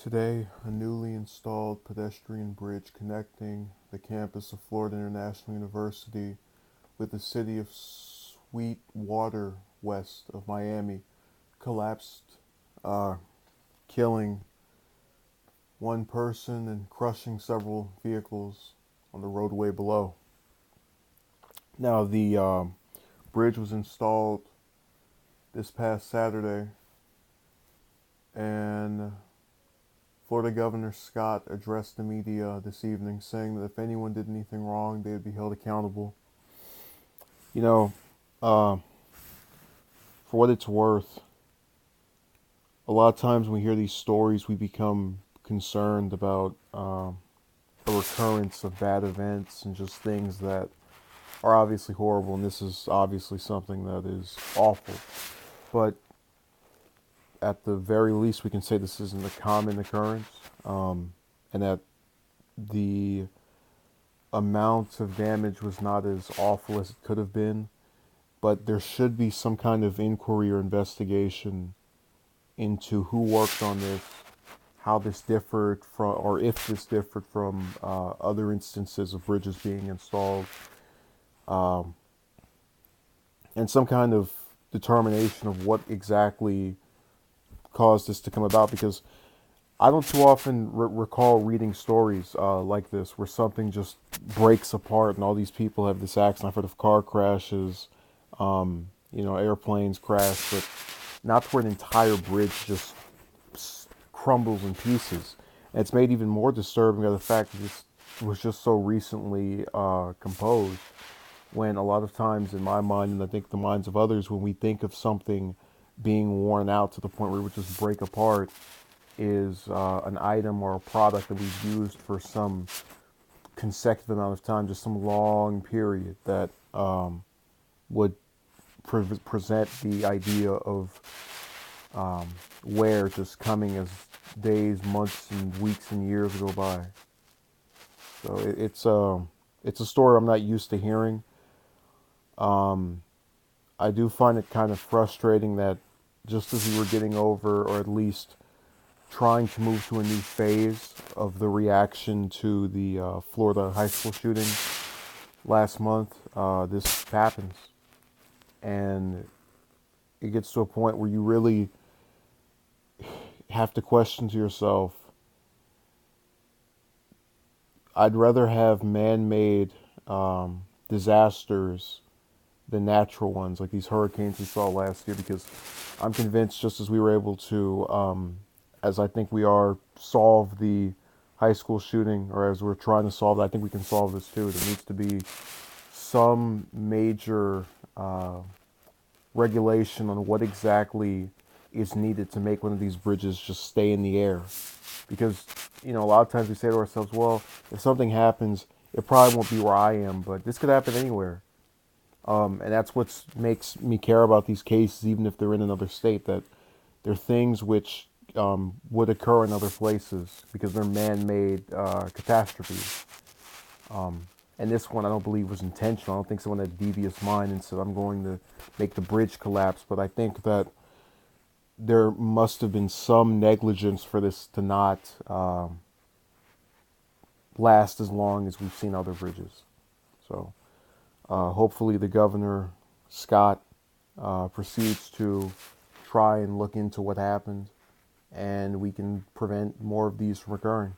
Today, a newly installed pedestrian bridge connecting the campus of Florida International University with the city of Sweetwater, west of Miami, collapsed, uh, killing one person and crushing several vehicles on the roadway below. Now, the bridge was installed this past Saturday, and Florida Governor Scott addressed the media this evening, saying that if anyone did anything wrong, they would be held accountable. You know, uh, for what it's worth, a lot of times when we hear these stories, we become concerned about a recurrence of bad events and just things that are obviously horrible. And this is obviously something that is awful. But at the very least, we can say this isn't a common occurrence, and that the amount of damage was not as awful as it could have been. But there should be some kind of inquiry or investigation into who worked on this, how this differed from, or if this differed from other instances of bridges being installed, um, and some kind of determination of what exactly caused this to come about. Because I don't too often recall reading stories like this where something just breaks apart and all these people have this accident. I've heard of car crashes, airplanes crash, but not where an entire bridge just crumbles in pieces. And it's made even more disturbing by the fact that this was just so recently composed, when a lot of times in my mind, and I think the minds of others, when we think of something being worn out to the point where it would just break apart, is an item or a product that we've used for some consecutive amount of time, just some long period that would present the idea of wear just coming as days, months, and weeks and years go by. So it's a story I'm not used to hearing. I do find it kind of frustrating that just as we were getting over, or at least trying to move to a new phase of the reaction to the Florida high school shooting last month, this happens. And it gets to a point where you really have to question to yourself, I'd rather have man-made disasters than natural ones, like these hurricanes we saw last year, because I'm convinced, just as we were able to, as I think we are, solve the high school shooting, or as we're trying to solve it, I think we can solve this too. There needs to be some major regulation on what exactly is needed to make one of these bridges just stay in the air. Because, a lot of times we say to ourselves, well, if something happens, it probably won't be where I am, but this could happen anywhere. And that's what makes me care about these cases, even if they're in another state, that they're things which would occur in other places because they're man-made catastrophes. And this one I don't believe was intentional. I don't think someone had a devious mind and said, I'm going to make the bridge collapse. But I think that there must have been some negligence for this to not last as long as we've seen other bridges. So hopefully the governor, Scott, proceeds to try and look into what happened, and we can prevent more of these from occurring.